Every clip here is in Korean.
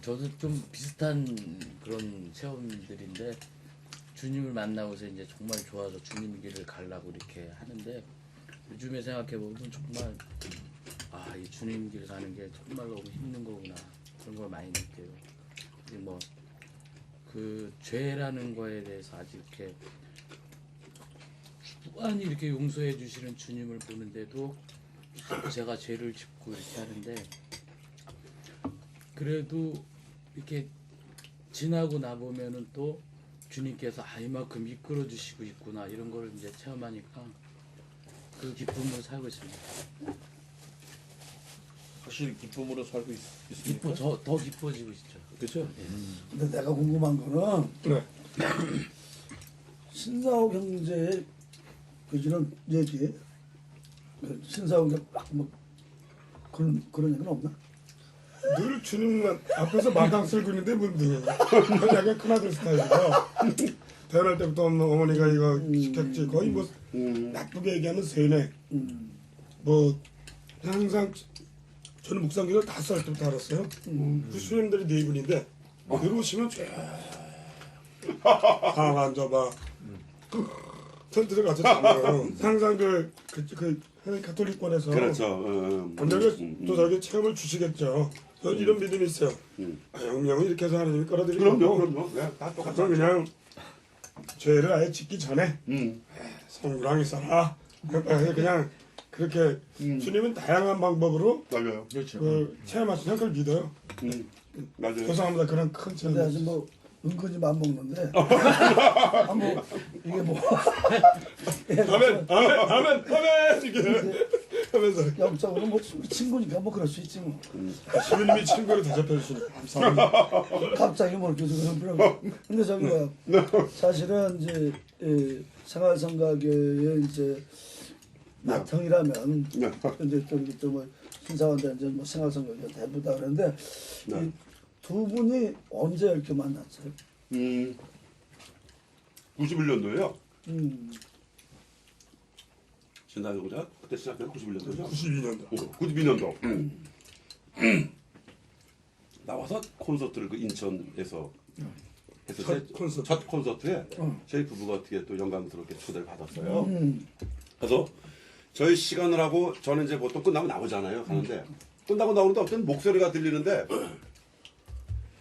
저도 좀 비슷한 그런 체험들인데 주님을 만나고서 이제 정말 좋아서 주님 길을 가려고 이렇게 하는데 요즘에 생각해 보면 정말 이 주님 길 가는 게 정말 너무 힘든 거구나 그런 걸 많이 느껴요. 뭐 그 죄라는 거에 대해서 아직 이렇게 무한히 이렇게 용서해 주시는 주님을 보는데도 제가 죄를 짓고 이렇게 하는데 그래도 이렇게 지나고 나 보면은 또 주님께서 이만큼 이끌어 주시고 있구나 이런 걸 이제 체험하니까 그 기쁨으로 살고 있습니다. 확실히 기쁨으로 살고 있습니까? 더 기뻐지고 있죠. 그렇죠? 근데 내가 궁금한 거는 네. 신사옥 형제의 이런 얘기, 신사옥에 막뭐 그런 얘기는 없나? 늘 주님만 앞에서 마당 쓸고 있는데 뭔데 약간 큰아들 스타일이고 태어날 때부터 어머니가 이거 시켰지 거의 뭐 나쁘게 얘기하면 세뇌 뭐 항상 저는 묵상기를 5살 때부터 알았어요. 그 수님들이 4분인데 들어오시면 쫙 앉아봐 텐트를 가서 자요. 항상 그 가톨릭권에서 그렇죠. 언젠가 또 저에게 체험을 주시겠죠. 저는 이런 믿음이 있어요. 영명은 이렇게 해서 하나님이 끌어들이고 그럼요. 네, 다 똑같죠. 그냥 죄를 아예 짓기 전에 성구랑이 써라. 그냥 그렇게 주님은 다양한 방법으로 맞아요. 그렇죠. 체험하시는 걸 믿어요. 맞아요. 죄송합니다. 그런 큰 체험. 근데 아직 뭐 은근히 맘 먹는데 뭐 이게 뭐 아멘 이렇게 하면서 영적으로 뭐 친구니까 뭐 그럴 수 있지 뭐. 주님이 친구를 대접해 주시니 감사합니다. 갑자기 뭐 이렇게 그런 필요가. 근데 저기 뭐야 사실은 이제 생활성가교의 이제 나통이라면 이제 또뭐 신사원들 이제 뭐 생활성가교 대부다 그러는데 이 두 분이 언제 이렇게 만났어요? 91년도에요. 신사역자 그때 시작된 91년도죠. 92년도. 92년도. 나와서 콘서트를 그 인천에서 했을 때 첫 콘서트에 저희 부부가 어떻게 또 영광스럽게 초대를 받았어요. 그래서 저희 시간을 하고 저는 이제 보통 끝나고 나오잖아요. 가는데 끝나고 나오는데 어떤 목소리가 들리는데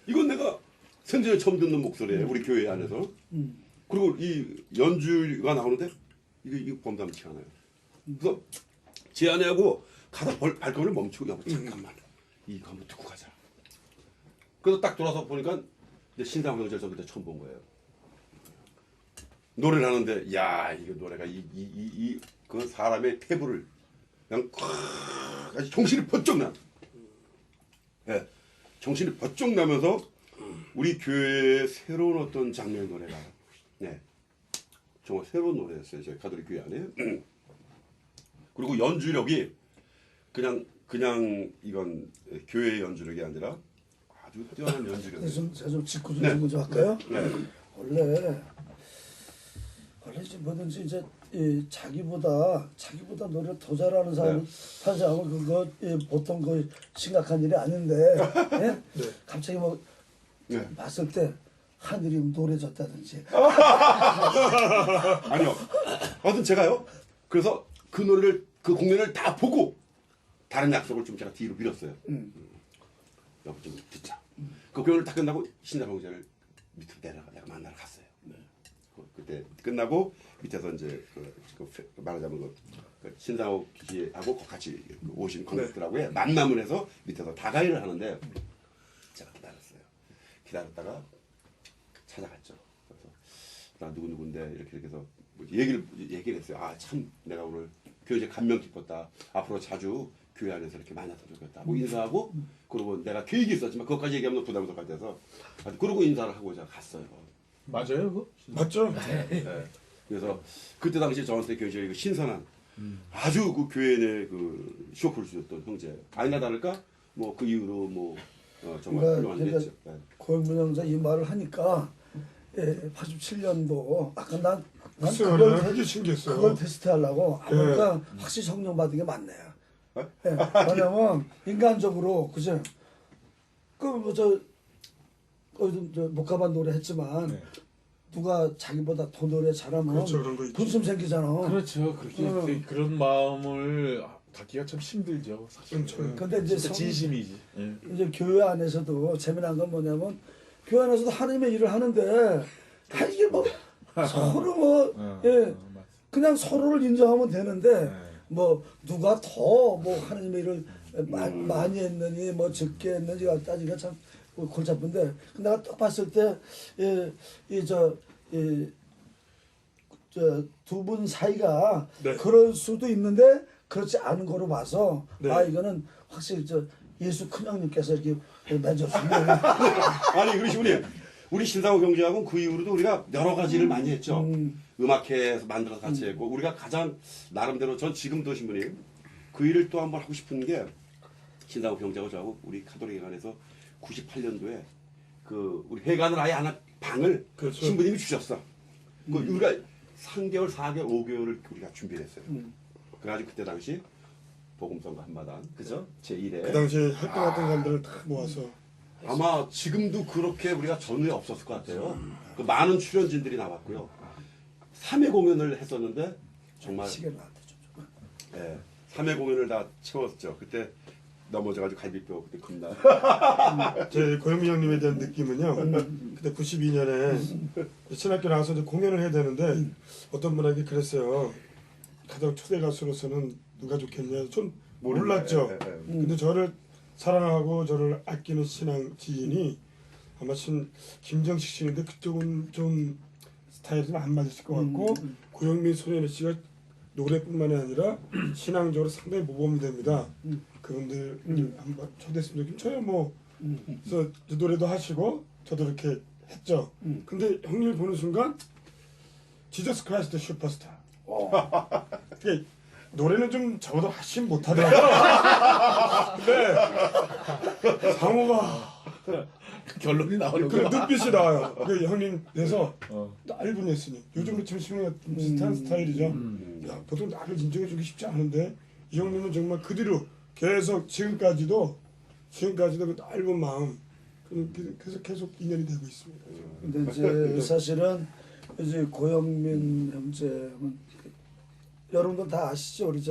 이건 내가 생전에 처음 듣는 목소리예요. 우리 교회 안에서. 그리고 이 연주가 나오는데 이게 범람치 않아요. 그래서 제 아내하고 가다 발걸음을 멈추고 여보 잠깐만 이거 한번 듣고 가자. 그래서 딱 돌아서 보니까 이제 신사역자 저 그때 처음 본 거예요. 노래를 하는데 야 이거 노래가 그 사람의 태부를 그냥 콱 아주 정신이 번쩍 나. 예, 정신이 번쩍 나면서 우리 교회의 새로운 어떤 장르의 노래가 정말 새로운 노래였어요. 저희 가톨릭 교회 안에. 그리고 연주력이 그냥 이건 교회의 연주력이 아니라 아주 뛰어난 연주력이에요. 제가 좀 짚고 좀 할까요? 네. 원래 이제 뭐든지 이제 자기보다 노래를 더 잘하는 사람이 탄생하면 그거 보통 그 심각한 일이 아닌데 갑자기 뭐 봤을 때 하늘이 노래졌다든지 아니요. 아무튼 제가요. 그래서 그 노래를 그 공연을 다 보고 다른 약속을 좀 제가 뒤로 미뤘어요. 여보 좀 듣자. 그 공연을 다 끝나고 신사병자를 밑으로 내려가 내가 만나러 갔어요. 그때 끝나고 밑에서 이제 말하자면 그 신상옥 씨하고 같이 오신 관객들하고의 만남을 해서 밑에서 다가이를 하는데 제가 기다렸어요. 기다렸다가 찾아갔죠. 그래서 나 누군데 이렇게 해서 얘기를 했어요. 참 내가 오늘 교회에 감명 깊었다. 앞으로 자주 교회 안에서 이렇게 만났으면 좋겠다. 뭐 인사하고 그리고 내가 계획이 있었지만 그것까지 얘기하면 부담스러울 것 같아서 그러고 인사를 하고 제가 갔어요. 맞아요, 그거? 맞죠? 네. 그래서 그때 당시 저한테 교회에 신선한 아주 그 교회 내 그 쇼크를 주셨던 형제. 아니나 다를까 뭐 그 이후로 뭐 정말 훌륭한 일이었죠. 고영문 형사 이 말을 하니까 87년도 아까 난 그걸 되게 신기했어요. 그걸 테스트하려고 그러니까 확실히 성령 받은 게 맞네요. 왜냐면 인간적으로 그죠? 그저 못 가본 노래 했지만 네. 누가 자기보다 더 노래 잘하면 그렇죠, 그런 거 있죠. 분심 생기잖아. 그렇죠. 그렇게 그런 마음을 갖기가 참 힘들죠. 사실. 그렇죠. 근데 이제 진짜 진심이지. 예. 이제 교회 안에서도 재미난 건 뭐냐면 교회 안에서도 하나님의 일을 하는데 다 이게 뭐 서로 뭐 예. 맞아. 그냥 서로를 인정하면 되는데 네. 뭐 누가 더 뭐 하나님의 일을 많이 했느니 뭐 적게 했느니가 따지기가 참 골치 아픈데 내가 딱 봤을 때 두 분 사이가 네. 그럴 수도 있는데 그렇지 않은 거로 봐서 네. 아 이거는 확실히 예수 큰형님께서 이렇게 맺었습니다. 아니 그러시군요. 우리 신사고 경제학은 그 이후로도 우리가 여러 가지를 많이 했죠. 음악회에서 만들어서 같이 했고 우리가 가장 나름대로 전 지금도 신부님 그 일을 또 한번 하고 싶은 게 신사고 경제하고 저하고 우리 카톨릭 회관에서 98년도에 그 우리 회관을 아예 하나 방을 그렇죠. 신부님이 주셨어. 그 우리가 3개월, 4개월, 5개월을 우리가 준비를 했어요. 그래가지고 그때 당시 복음성가 한마당 그죠? 제1회 그 당시에 활동했던 사람들을 다 모아서 아마 지금도 그렇게 우리가 전후에 없었을 것 같아요. 그 많은 출연진들이 나왔고요. 3회 공연을 했었는데 정말 시계를 안 되죠. 예, 3회 공연을 다 채웠죠. 그때 넘어져가지고 갈비뼈 그때 겁나. 제 고영민 형님에 대한 느낌은요. 그때 92년에 신학교 나와서 이제 공연을 해야 되는데 어떤 분에게 그랬어요. 가장 초대 가수로서는 누가 좋겠냐. 좀 몰랐죠. 예, 예, 예. 근데 저를 사랑하고 저를 아끼는 신앙 지인이 아마 김정식 씨인데 그쪽은 좀 스타일이 좀 안 맞으실 것 같고 고영민 손현우 씨가 노래뿐만이 아니라 신앙적으로 상당히 모범이 됩니다. 그분들 한번 초대했으면 좋겠어요. 뭐 그래서 노래도 하시고 저도 이렇게 했죠. 근데 형님을 보는 순간 지저스 크라이스트 슈퍼스타. 그게 노래는 좀 저보다 훨씬 못하더라고요. 근데 상호가 결론이 그 나오는구나. 눈빛이 나와요. 그 형님 내서 어. 짧은 예수님. 요즘도 참 신우가 비슷한 스타일이죠. 야, 보통 나를 인정해주기 쉽지 않은데 이 형님은 정말 그 뒤로 계속 지금까지도 그 짧은 마음 그래서 계속 인연이 되고 있습니다. 근데 이제 사실은 이제 고영민 형제는 여러분들 다 아시죠? 우리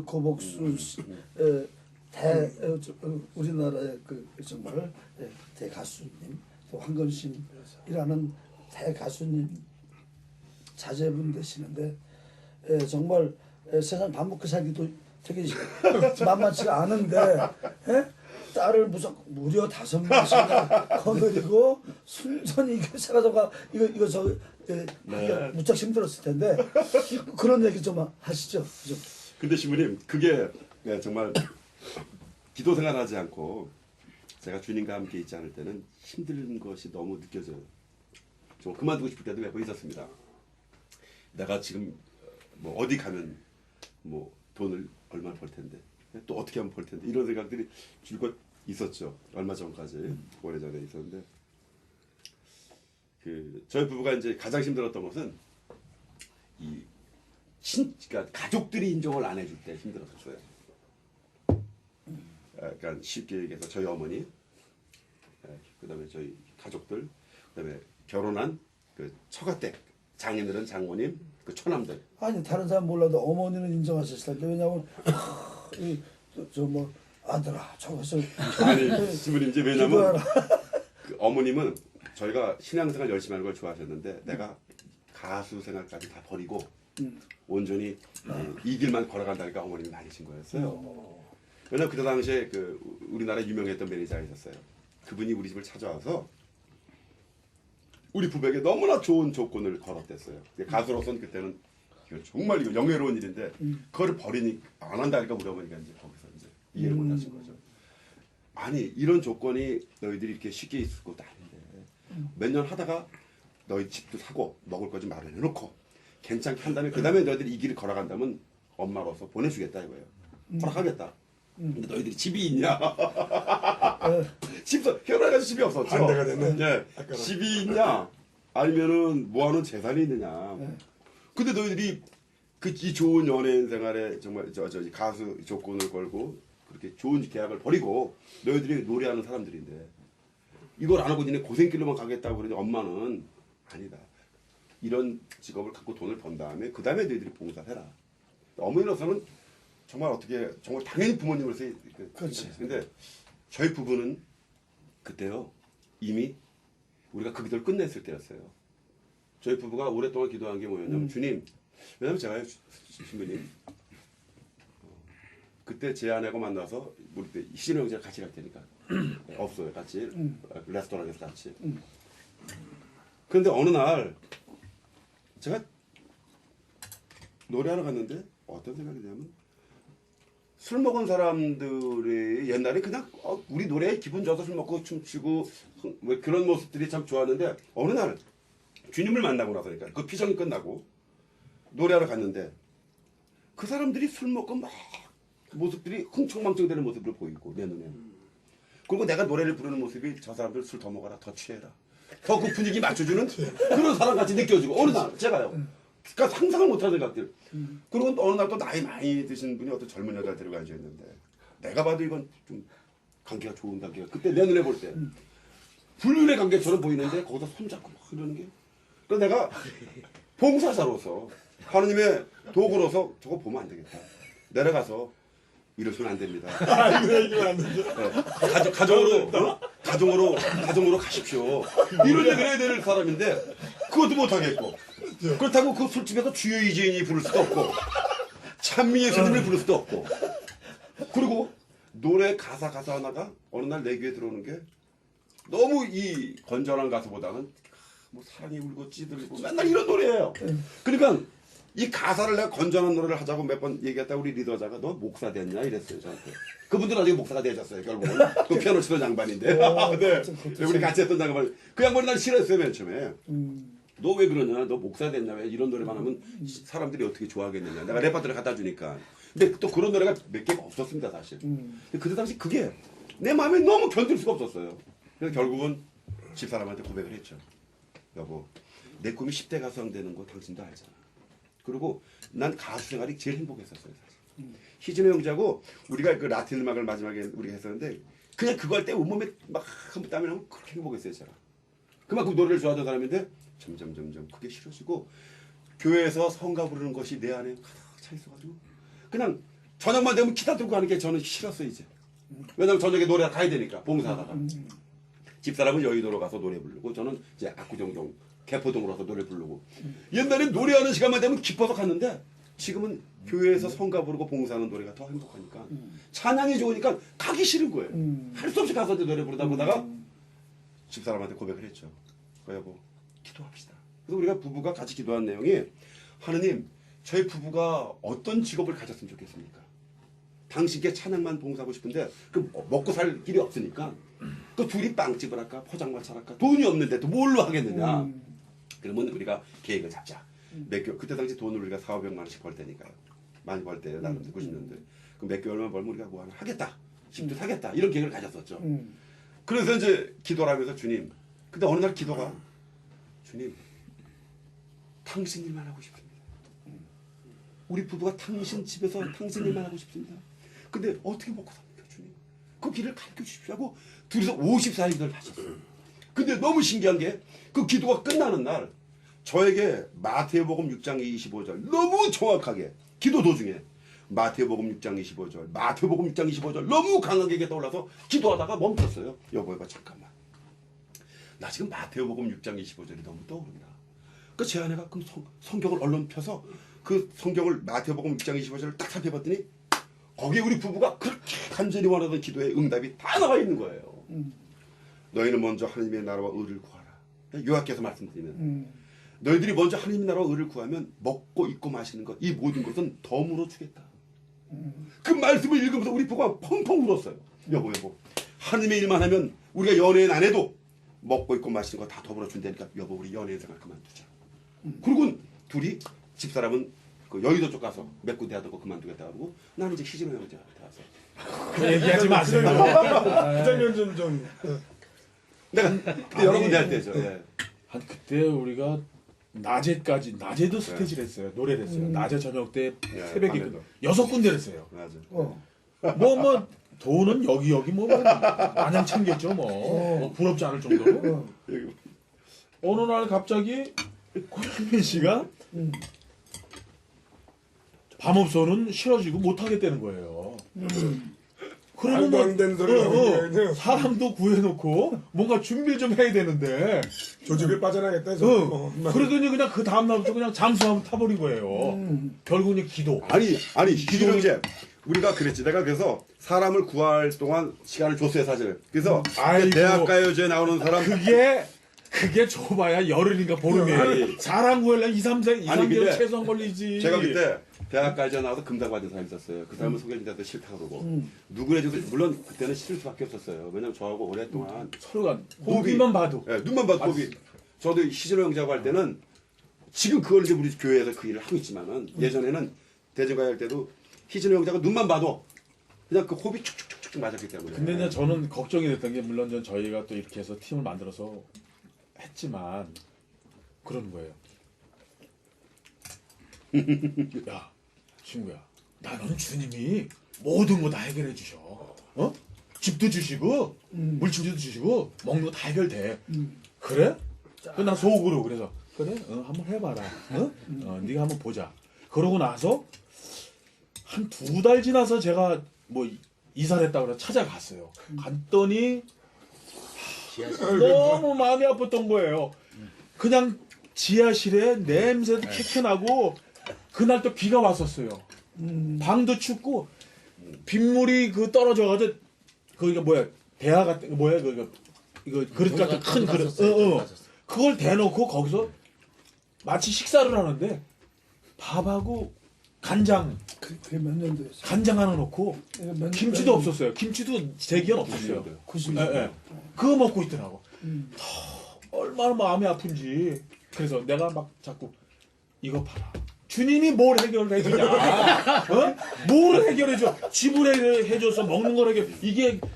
고복수 씨, 우리나라의 그 정말 대가수님 또 황건심이라는 대가수님 자제분 되시는데 정말 세상 밥 먹고 살기도 되게 만만치가 않은데 딸을 무려 5명씩이나 거느리고 순전히 이거 살아서가 이거 무척 힘들었을 텐데 그런 얘기 좀 하시죠. 좀. 근데 신부님 그게 정말 기도 생활하지 않고 제가 주님과 함께 있지 않을 때는 힘든 것이 너무 느껴져요. 정말 그만두고 싶을 때도 몇 번 있었습니다. 내가 지금 뭐 어디 가면 뭐 돈을 얼마나 벌 텐데 또 어떻게 하면 벌 텐데 이런 생각들이 줄곧 있었죠. 얼마 전까지 오래전에 있었는데 저희 부부가 이제 가장 힘들었던 것은 그러니까 가족들이 인정을 안 해줄 때 힘들었어요. 그러니까 쉽게 얘기해서 저희 어머니, 그다음에 저희 가족들, 그다음에 결혼한 그 처가댁 장인들은 장모님, 그 처남들. 아니 다른 사람 몰라도 어머니는 인정하셨을 텐데 왜냐면 뭐 아들아 저것을 아니 신부님 이제 왜냐면 기도하라. 그 어머님은 저희가 신앙생활 열심히 하는 걸 좋아하셨는데 내가 가수 생활까지 다 버리고 온전히 이 길만 걸어간다니까 어머님이 많으신 거였어요. 왜냐면 그때 당시에 그 우리나라에 유명했던 매니저가 있었어요. 그분이 우리 집을 찾아와서 우리 부부에게 너무나 좋은 조건을 걸어댔어요. 가수로서는 그때는 정말 이거 영예로운 일인데 그거를 버리니 안 한다니까 우리 어머니가 이제 거기서 이제 이해를 못 하신 거죠. 아니 이런 조건이 너희들이 이렇게 쉽게 있을 것도 아닌데 몇 년 하다가 너희 집도 사고 먹을 거 좀 마련해 놓고 괜찮게 한다면 그 다음에 너희들이 이 길을 걸어간다면 엄마로서 보내주겠다 이거예요. 허락하겠다. 근데 너희들이 집이 있냐? 집도 결혼해가지고 집이 없었죠. 반대가 됐네. 네. 집이 있냐? 아니면은 뭐하는 재산이 있느냐? 근데 너희들이 이 좋은 연예인 생활에 정말 저 가수 조건을 걸고 그렇게 좋은 계약을 버리고 너희들이 노래하는 사람들인데 이걸 안 하고 니네 고생길로만 가겠다고 그러니 엄마는 아니다. 이런 직업을 갖고 돈을 번 다음에 그 다음에 너희들이 봉사를 해라. 어머니로서는 정말 어떻게 정말 당연히 부모님으로서 그렇지. 근데 저희 부부는 그때요 이미 우리가 그 기도를 끝냈을 때였어요. 저희 부부가 오랫동안 기도한 게 뭐였냐면 주님, 왜냐면 제가요 신부님 그때 제 아내하고 만나서 우리 때 희진 형제랑 같이 갈 테니까 없어요 같이 레스토랑에서 같이. 그런데 어느 날 제가 노래하러 갔는데 어떤 생각이냐면 술 먹은 사람들이 옛날에 그냥 우리 노래에 기분 좋아서 술 먹고 춤추고 뭐 그런 모습들이 참 좋았는데 어느 날 주님을 만나고 나서니까 그 피정이 끝나고 노래하러 갔는데 그 사람들이 술 먹고 막 모습들이 흥청망청되는 모습을 보이고 내 눈에. 그리고 내가 노래를 부르는 모습이 저 사람들 술 더 먹어라 더 취해라 더 그 분위기 맞춰주는 그런 사람같이 느껴지고 어느 날 제가요 그러니까 상상을 못하는 생각들. 그리고 또 어느 날 또 나이 많이 드신 분이 어떤 젊은 여자를 데리고 앉아있는데 내가 봐도 이건 좀 관계가 좋은 관계가 그때 내 눈에 볼 때 불륜의 관계처럼 보이는데 거기서 손잡고 막 이러는 게 그래서 내가 봉사자로서 하느님의 도구로서 저거 보면 안 되겠다. 내려가서 이러시면 안 됩니다. 이거 안 되죠. 네. 가정으로 가십시오. 이런 얘기를 해야 될 사람인데 그것도 못하겠고 그렇다고 그 술집에서 주여 이재인이 부를 수도 없고 찬미의 스님을 부를 수도 없고 그리고 노래 가사 하나가 어느 날 내 귀에 들어오는 게 너무 이 건전한 가수보다는 뭐 사랑이 울고 찌들고 맨날 이런 노래예요. 그러니까 이 가사를 내가 건전한 노래를 하자고 몇 번 얘기했다 우리 리더자가 너 목사 됐냐 이랬어요 저한테. 그분들 나중에 목사가 되셨어요 결국은. 그 피아노 치던 양반인데. 네. 우리 같이 했던 양반. 그 양반이 난 싫어했어요 맨 처음에. 너 왜 그러냐 너 목사 됐냐 왜 이런 노래만 하면 사람들이 어떻게 좋아하겠느냐 내가 레퍼토리를 갖다 주니까. 근데 또 그런 노래가 몇 개가 없었습니다 사실. 근데 그때 당시 그게 내 마음에 너무 견딜 수가 없었어요. 그래서 결국은 집사람한테 고백을 했죠. 여보 내 꿈이 10대 가수형 되는 거 당신도 알잖아. 그리고 난 가수 생활이 제일 행복했었어요 사실. 희진의 형제하고 우리가 그 라틴 음악을 마지막에 우리가 했었는데 그냥 그거 할 때 온몸에 막 한번 땀이 나면 그렇게 행복했어요 제가. 그만큼 노래를 좋아하던 사람인데 점점 그게 싫어지고 교회에서 성가 부르는 것이 내 안에 가득 차 있어가지고 그냥 저녁만 되면 기타 들고 가는 게 저는 싫었어요 이제. 왜냐면 저녁에 노래 가야 되니까 봉사하다가. 집사람은 여의도로 가서 노래 부르고 저는 이제 압구정동 개포동으로 가서 노래 부르고. 옛날엔 노래하는 시간만 되면 기뻐서 갔는데 지금은 교회에서 성가 부르고 봉사하는 노래가 더 행복하니까 찬양이 좋으니까 가기 싫은 거예요. 할 수 없이 가서 노래 부르다 보다가 집사람한테 고백을 했죠. 여보 기도합시다. 그래서 우리가 부부가 같이 기도한 내용이 하느님 저희 부부가 어떤 직업을 가졌으면 좋겠습니까? 당신께 찬양만 봉사하고 싶은데 그 먹고 살 길이 없으니까 그 둘이 빵집을 할까 포장마차를 할까 돈이 없는데 또 뭘로 하겠느냐. 그러면 우리가 계획을 잡자. 그때 당시 돈을 우리가 400~500만 원씩 벌 때니까요. 많이 벌 때요 나름대로 90년대. 그럼 몇 개월만 벌면 우리가 뭐 하나 하겠다. 집도 사겠다. 이런 계획을 가졌었죠. 그래서 이제 기도를 하면서 주님. 근데 어느 날 기도가 주님 당신 일만 하고 싶습니다. 우리 부부가 당신 집에서 당신 일만 하고 싶습니다. 근데 어떻게 먹고 삽니까 주님? 그 길을 가르쳐 주십시오 하고 둘이서 54일 기도를 하셨어요. 근데 너무 신기한 게 그 기도가 끝나는 날 저에게 마태복음 6장 25절 너무 정확하게 기도 도중에 마태복음 6장 25절 마태복음 6장 25절 너무 강하게 떠올라서 기도하다가 멈췄어요. 여보 잠깐만. 나 지금 마태복음 6장 25절이 너무 떠오른다. 그 제 아내가 그 성경을 얼른 펴서 그 성경을 마태복음 6장 25절을 딱 살펴봤더니 거기에 우리 부부가 그렇게 간절히 원하던 기도의 응답이 다 나와 있는 거예요. 너희는 먼저 하나님의 나라와 의를 구하라. 요약해서 말씀드리면 너희들이 먼저 하나님의 나라와 의를 구하면 먹고 입고 마시는 것 이 모든 것은 덤으로 주겠다. 그 말씀을 읽으면서 우리 부부가 펑펑 울었어요. 여보 하나님의 일만 하면 우리가 연예인 안 해도 먹고 입고 마시는 거 다 더불어 준다니까 여보 우리 연예인 생활 그만두자. 그리고 둘이 집사람은 그 여의도 쪽 가서 몇 군데 하던 거 그만두겠다 하고 나는 이제 희진호 형제한테 가서 그 얘기하지 마세요. 그 장면 좀 내가 그때 여러 군데 할 때죠. 예. 한 그때 우리가 낮에도 스테이지를 했어요. 노래를 했어요. 낮에 저녁 때 예, 새벽에 밤에도. 6군데를 했어요. 맞아. 뭐 돈은 여기 뭐 마냥 챙겼죠 뭐 부럽지 않을 정도로. 어느 날 갑자기 고현민 씨가 밤업소는 싫어지고 못 하겠다는 거예요. 그러면 말도 안 되는 소리 하는 거예요. 사람도 구해놓고 뭔가 준비를 좀 해야 되는데 조직을 빠져나겠다 해서 그러더니 그냥 그 다음날부터 그냥 잠수함 타버린 거예요. 결국은 기도. 아니 기도 이제 우리가 그랬지. 내가 그래서 사람을 구할 동안 시간을 줬어요 사실. 그래서 아이고. 대학가요제에 나오는 사람 그게 좁아야 열흘인가 보름이에요. 아니. 사람 구하려면 2, 3개월 근데 최소한 걸리지. 제가 그때 대학가요제 나와서 금당 받은 사람이 있었어요. 그 사람은 소개팅자도 싫다 그러고 누구래도 물론 그때는 싫을 수밖에 없었어요. 왜냐면 저하고 오랫동안 서로가 호흡이 눈만 봐도 예, 눈만 봐도 호흡이. 저도 희진호 형제하고 할 때는 지금 그걸 이제 우리 교회에서 그 일을 하고 있지만은 예전에는 대전가요 할 때도 희진호 형제가 눈만 봐도 그냥 그 호흡이 축축축축 맞았기 때문에. 근데 이제 저는 걱정이 됐던 게 물론 전 저희가 또 이렇게 해서 팀을 만들어서 했지만 그러는 거예요. 야 친구야, 나는 주님이 모든 거 다 해결해 주셔. 어? 집도 주시고 물질도 주시고 먹는 거 다 해결돼. 그래? 난 속으로 그래서 그래? 한번 해봐라. 네가 한번 보자. 그러고 나서 한 2달 지나서 제가 뭐 이사를 했다고 그래서 찾아갔어요. 갔더니 너무 마음이 아팠던 거예요. 그냥 지하실에 냄새도 쾌쾌나고 그날 또 비가 왔었어요. 방도 춥고 빗물이 그 떨어져가지고 거기가 뭐야 대야 같은 거 뭐야 이거 그릇 같은 큰 그릇 그걸 대놓고 거기서 마치 식사를 하는데 밥하고 간장 그게 몇 년도였어요? 간장 하나 넣고 김치도 없었어요. 김치도 제기엔 없었어요. 90년. 예. 그거 먹고 있더라고. 얼마나 마음이 아픈지. 그래서 내가 막 자꾸 이거 봐라. 주님이 뭘 해결해 주냐? 어? 뭘 해결해 줘? 집을 해줘서 먹는 걸 해결.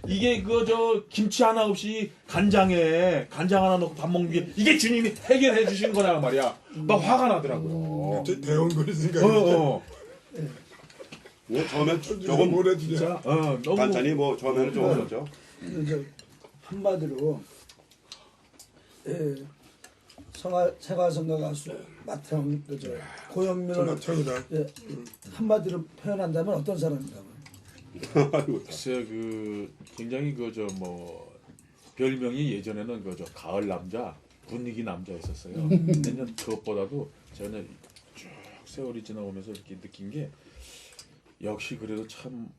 이게 그 저 김치 하나 없이 간장에 간장 하나 넣고 밥 먹는 게 이게 주님이 해결해 주신 거냐 말이야. 막 화가 나더라고요. 대형 그릇인가 뭐 처음엔 조금 조금 오래 주냐. 진짜 너무 반찬이 뭐 처음에는 좀 없었죠. 이제 한마디로 생활성가 가수 마태형 그저 고현민을 마태형이다. 한마디로 표현한다면 어떤 사람인가? 글쎄 그 굉장히 그 저 뭐 별명이 예전에는 그 저 가을 남자 분위기 남자였었어요. 내년 그것보다도 저는 쭉 세월이 지나오면서 이렇게 느낀 게 역시 그래도 참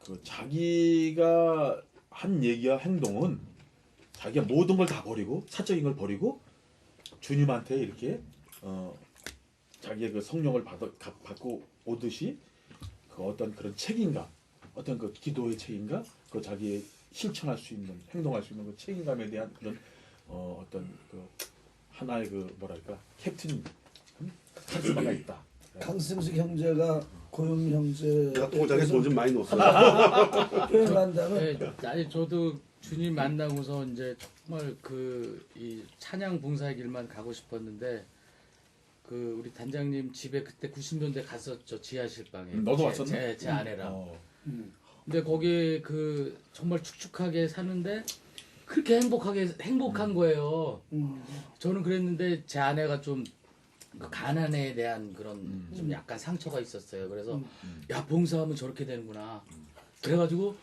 그 자기가 한 얘기와 행동은 자기가 모든 걸 다 버리고 사적인 걸 버리고 주님한테 이렇게 자기의 그 성령을 받고 오듯이 그 어떤 그런 책임감, 어떤 그 기도의 책임감, 그 자기의 실천할 수 있는, 행동할 수 있는 그 책임감에 대한 그런 어떤 그 하나의 그 뭐랄까 캡틴 카리스마가 있다. 강승식 형제가 고현민 형제 내가 통장에 돈 좀 많이 넣었어. 표현한다면 네, 아니 저도 주님 만나고서 이제 정말 그 이 찬양 봉사의 길만 가고 싶었는데 그 우리 단장님 집에 그때 90년대 갔었죠. 지하실 방에. 너도 왔었나? 제 아내랑. 근데 거기 그 정말 축축하게 사는데 그렇게 행복한 거예요. 저는 그랬는데 제 아내가 좀 그 가난에 대한 그런 좀 약간 상처가 있었어요. 그래서 야 봉사하면 저렇게 되는구나. 그래가지고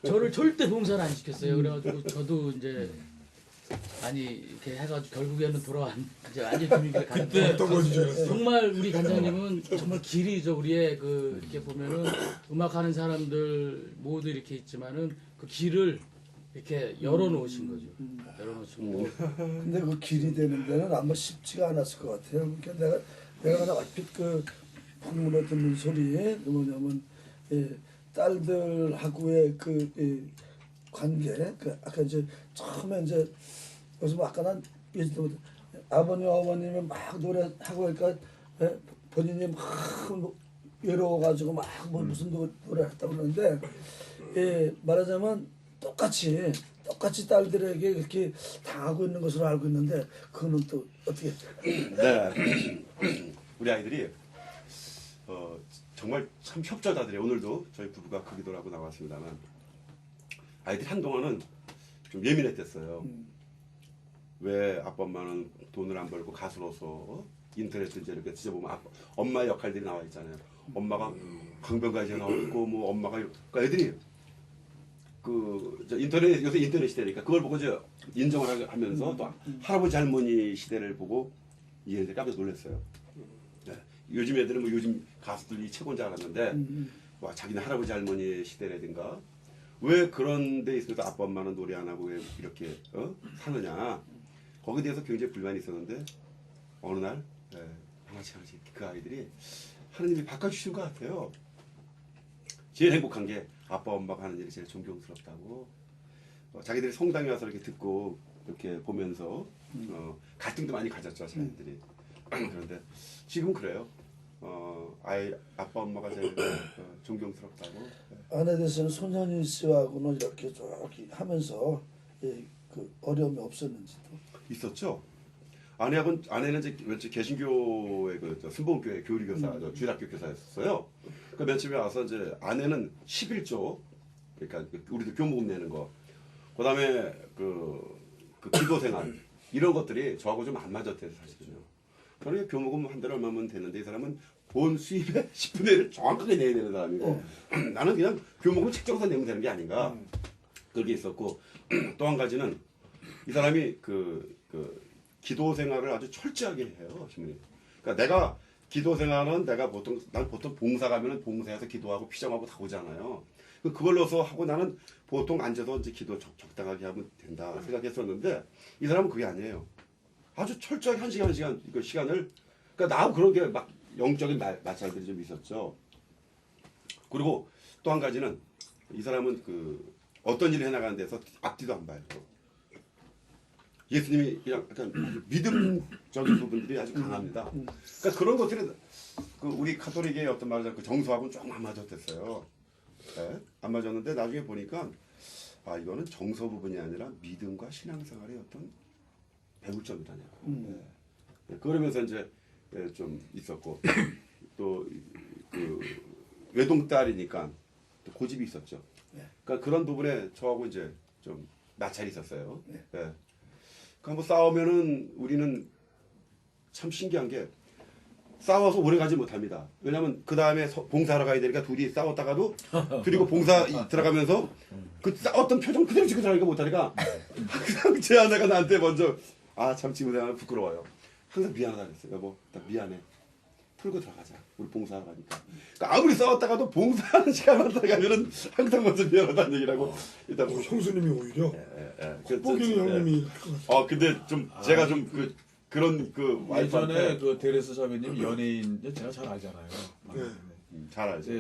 저를 절대 봉사를 안 시켰어요. 그래가지고 저도 이제 아니 이렇게 해가지고 결국에는 이제 완전 주님께 가는데 어떤 건지 줄 알았어. 정말 우리 단장님은 정말 길이죠. 우리의 그 이렇게 보면은 음악하는 사람들 모두 이렇게 있지만은 그 길을 이렇게 열어놓으신 거죠. 열어놓으신 거. 근데 그 길이 되는 데는 아마 쉽지가 않았을 것 같아요. 그러니까 내가 그냥 얼핏 그 방문에 듣는 소리 뭐냐면 딸들하고의 그 관계, 그 아까 이제 처음에 이제 무슨 뭐 아까 난 예전부터 아버님 어머님이 막 노래하고 그러니까 본인이 막 외로워가지고 막 뭐 무슨 노래했다고 그러는데 말하자면 똑같이 딸들에게 그렇게 당하고 있는 것으로 알고 있는데 그거는 또 어떻게? 네. 우리 아이들이 정말 참 협조자들이에요. 오늘도 저희 부부가 그 기도를 하고 나왔습니다만 아이들이 한동안은 좀 예민했댔어요. 왜 아빠 엄마는 돈을 안 벌고 가수로서 인터넷을 이제 이렇게 뒤져보면 엄마의 역할들이 나와 있잖아요. 엄마가 강변가에 나와 있고 뭐 엄마가 그러니까 애들이 인터넷 요새 인터넷 시대니까 그걸 보고 이제 인정을 하면서 또 할아버지 할머니 시대를 보고 이 애들이 깜짝 놀랐어요. 네. 요즘 애들은 뭐 요즘 가수들이 최고인 줄 알았는데 뭐 자기네 할아버지 할머니 시대라든가 왜 그런 데 있어서 아빠 엄마는 노래 안 하고 왜 이렇게 사느냐 거기에 대해서 굉장히 불만이 있었는데 어느 날 하나씩 그 아이들이 하느님이 바꿔주신 것 같아요. 제일 행복한 게 아빠 엄마가 하는 일이 제일 존경스럽다고 자기들이 성당에 와서 이렇게 듣고 이렇게 보면서 갈등도 많이 가졌죠 자기들이. 그런데 지금 그래요. 아빠 엄마가 제일 존경스럽다고. 아내 대해서는 손현희 씨하고는 이렇게 쭉 하면서 그 어려움이 없었는지도. 있었죠. 아내는 이제 개신교의 순복음교회 교리교사, 주일학교 교사였어요. 그 맨 처음에 와서 이제 아내는 11조, 그러니까 우리도 교무금 내는 거, 그다음에 그 기도 생활 이런 것들이 저하고 좀 안 맞았대요 사실은요. 저는 교무금 한 달에 얼마면 되는데 이 사람은 본 수입의 10분의 1을 정확하게 내야 되는 사람이고 나는 그냥 교무금 책정서 내면 되는 게 아닌가 그게 있었고 또 한 가지는 이 사람이 기도 생활을 아주 철저하게 해요, 신부님. 그러니까 내가 기도 생활은 난 보통 봉사 가면은 봉사해서 기도하고 피정하고 다 오잖아요. 그걸로서 하고 나는 보통 앉아서 이제 기도 적당하게 하면 된다 생각했었는데 이 사람은 그게 아니에요. 아주 철저하게 한 시간 그 시간을 그러니까 나하고 그런 게 막 영적인 마찰들이 좀 있었죠. 그리고 또 한 가지는 이 사람은 어떤 일을 해나가는 데서 앞뒤도 안 봐요. 예수님이 그냥 약간 믿음적인 부분들이 아주 강합니다. 그러니까 그런 것들이 우리 카톨릭의 어떤 말하자면 정서하고는 조금 안 맞았댔어요. 네? 안 맞았는데 나중에 보니까 이거는 정서 부분이 아니라 믿음과 신앙생활의 어떤 배울점이라냐. 네. 그러면서 이제 좀 있었고 또 외동딸이니까 또 고집이 있었죠. 그러니까 그런 부분에 저하고 이제 좀 마찰이 있었어요. 네. 뭐 싸우면은 우리는 참 신기한 게 싸워서 오래 가지 못합니다. 왜냐면 그 다음에 봉사하러 가야 되니까 둘이 싸웠다가도 그리고 봉사 들어가면서 그 싸웠던 표정 그대로 지고 들어가니까 못하니까 항상 제 아내가 나한테 먼저 참 지금 생각하면 부끄러워요. 항상 미안하다 그랬어요. 여보 나 미안해. 풀고 들어가자. 우리 봉사하러 가니까. 그러니까 아무리 싸웠다가도 봉사하는 시간만 들어가면은 항상 먼저 미안하다는 얘기를 하고 일단 형수님이 오히려 복이 형님이 할 것 같아요. 근데 좀 제가 좀 그런 예전에 데레스 사모님 연예인 제가 잘 알잖아요. 잘 알죠.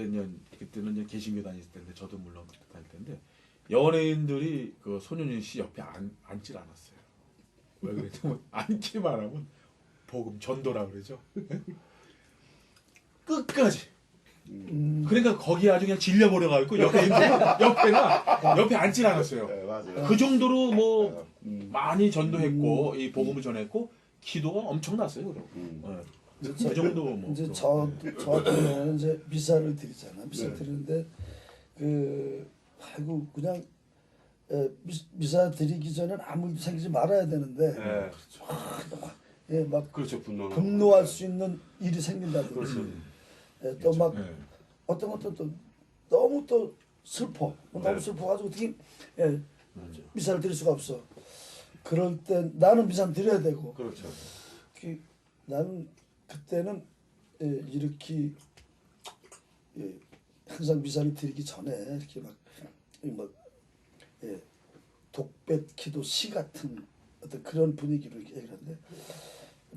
그때는 이제 개신교 다녔을 텐데 저도 물론 다닐 텐데 연예인들이 손윤희 씨 옆에 앉질 않았어요. 왜 그랬냐면 앉기만 하면 복음 전도라 그러죠. 끝까지. 그러니까 거기 아주 그냥 질려버려가지고 옆에 앉질 않았어요. 네, 맞아요. 그 정도로 뭐 많이 전도했고 이 복음을 전했고 기도가 엄청났어요. 그럼. 그 정도 뭐. 이제 저 같은 경우는 이제 미사를 드리잖아. 미사 드리는데 그냥 미사 드리기 전에는 아무 일 생기지 말아야 되는데 막 그렇죠. 분노할 수 있는 일이 생긴다든지 또 막 어떤 것도 또 너무 또 슬퍼 너무 슬퍼가지고 어떻게 미사를 드릴 수가 없어. 그럴 때 나는 미사를 드려야 되고 그렇죠. 나는 그때는 이렇게 항상 미사를 드리기 전에 이렇게 막 독백 기도 시 같은 어떤 그런 분위기로 얘기를 하는데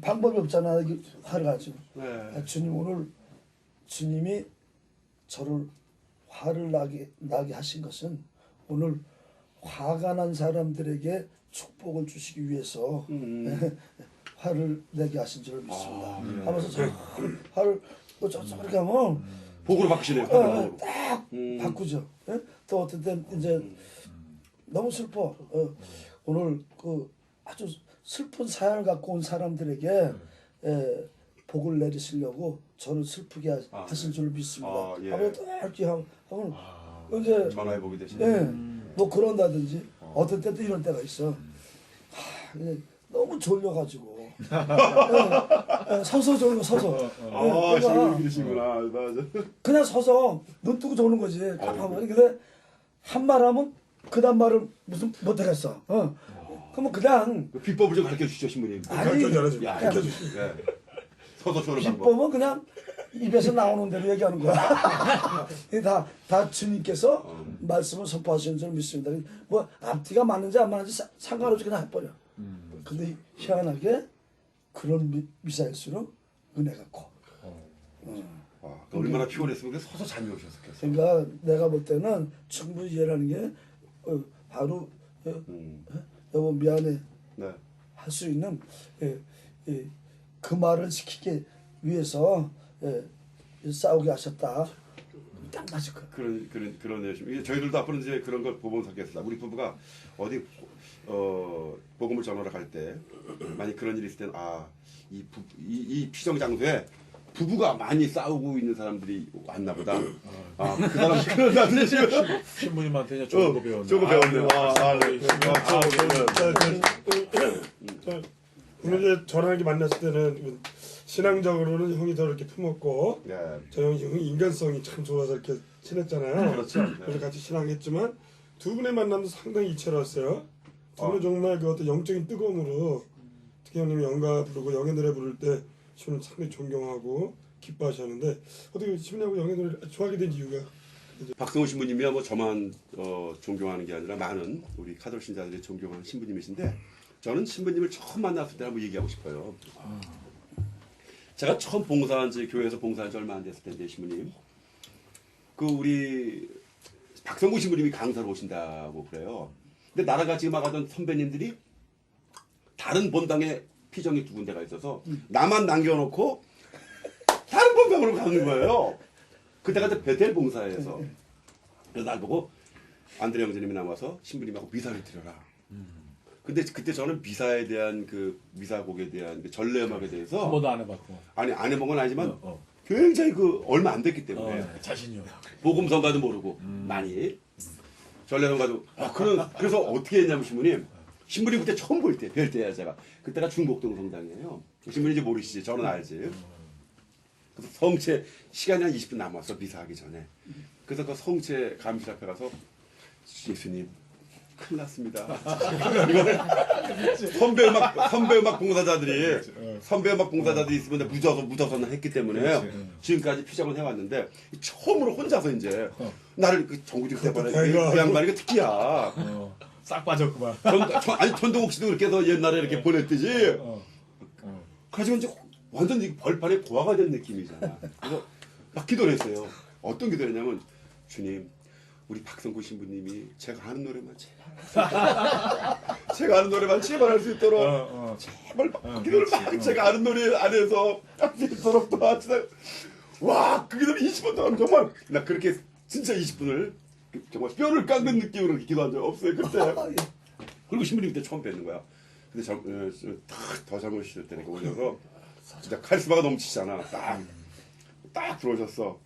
방법이 없잖아. 화를 가지고 주님 오늘 주님이 저를 화를 나게 하신 것은 오늘 화가 난 사람들에게 축복을 주시기 위해서 화를 내게 하신 줄을 믿습니다. 하면서 저 화를 저렇게 하면 복으로 바꾸시네요. 딱 바꾸죠. 또 어떤 때 이제 너무 슬퍼. 오늘 아주 슬픈 사연을 갖고 온 사람들에게 복을 내리시려고 저를 슬프게 하신 줄 믿습니다. 아, 예. 하고 또 이렇게 하고 이제 전화해 보게 되시네. 예, 뭐 그런다든지 어떤 때도 이런 때가 있어. 그냥 너무 졸려가지고 서서 졸고 서서 아, 내가 신부님 그러시구나. 맞아. 그냥 서서 눈 뜨고 조는 거지. 깜빡하면. 근데 한 말 하면 그다음 말을 무슨 못하겠어. 그러면 그냥 그 비법을 좀 가르쳐 주시죠, 신부님. 아니, 가르쳐 줘야지. 야, 그냥 예. 서서 조는 방법. 비법은 그냥 입에서 나오는 대로 얘기하는 거야. 이게 다 주님께서 말씀을 선포하시는 줄 믿습니다. 뭐 앞뒤가 맞는지 안 맞는지 상관없이 그냥 해버려. 근데 희한하게 그런 미사일수록 은혜가 커. 와, 그 얼마나 피곤했으면 서서 잠이 오셨었겠어. 그러니까 내가 볼 때는 충분히 이해라는 게 바로 여보 미안해 네. 할 수 있는 그 말을 지키기 위해서 싸우게 하셨다. 딱 맞을 거야. 그런 열심. 이게 저희들도 앞으로 이제 그런 걸 보면 살겠습니다. 우리 부부가 어디 복음을 전하러 갈 때 만약 그런 일이 있을 때는 이 피정 장소에 부부가 많이 싸우고 있는 사람들이 왔나 보다. 그 사람 그런다는 신부님한테 이제 좋은 거 배웠네. 저거 배웠네. 오늘 이제 저랑 이렇게 만났을 때는 신앙적으로는 형이 더 이렇게 품었고 네. 저 형이 인간성이 참 좋아서 이렇게 친했잖아요. 그렇죠. 그래서 같이 신앙했지만 두 분의 만남도 상당히 이채로웠어요. 두 분은 정말 그 어떤 영적인 뜨거움으로 특히 형님이 영가 부르고 영의 노래 부를 때 신부님 상당히 존경하고 기뻐하셨는데 어떻게 신부님하고 영의 노래 좋아하게 된 이유가? 박성호 신부님이야 뭐 저만 존경하는 게 아니라 많은 우리 카톨릭 신자들이 존경하는 신부님이신데 저는 신부님을 처음 만났을 때 한번 얘기하고 싶어요. 제가 처음 봉사한 지 교회에서 봉사한 지 얼마 안 됐을 텐데 신부님 그 우리 박성구 신부님이 강사로 오신다고 그래요. 근데 나랑 같이 음악하던 선배님들이 다른 본당에 피정이 두 군데가 있어서 나만 남겨놓고 다른 본당으로 가는 거예요. 그때가 이제 베텔 봉사에서 그래서 날 보고 안드레 형제님이 나와서 신부님하고 미사를 드려라. 근데 그때 저는 미사에 대한 그 미사곡에 대한 그 전래 음악에 대해서 한 번도 안 해봤고. 아니 안 해본 건 아니지만 굉장히 그 얼마 안 됐기 때문에 자신이요. 복음성가도 모르고 많이 전래성가도 그래서 어떻게 했냐면 신부님 그때 처음 뵐 때야 제가 그때가 중곡동 성당이에요. 신부님 이제 모르시지 저는 알지. 그래서 성체 시간이 한 20분 남았어 미사하기 전에. 그래서 그 성체 감실 앞에 가서 예수님 큰일 났습니다. 선배 음악 봉사자들이 있으면 묻어서는 했기 때문에 지금까지 피정을 해왔는데 처음으로 혼자서 이제 나를 그 정구직 때문에 그 양반이 그 특기야. 싹 빠졌구만. 아니 전동욱 씨도 그렇게 해서 옛날에 이렇게 보냈듯이. 그래서 이제 완전 벌판에 고아가 된 느낌이잖아. 그래서 막 기도를 했어요. 어떤 기도를 했냐면 주님 우리 박성구 신부님이 제가 아는 노래만 제발 할 수 있도록 제발 기도를 막 제가 아는 노래 안에서 할 수 있도록 도와주세요. 와, 그 기도를 20분 동안 정말 나 그렇게 진짜 20분을 정말 뼈를 깎는 느낌으로 기도한 적 없어요 그때. 그리고 신부님 그때 처음 뵙는 거야. 근데 더 젊으실 때니까 오셔서 진짜 카리스마가 넘치잖아. 딱 들어오셨어.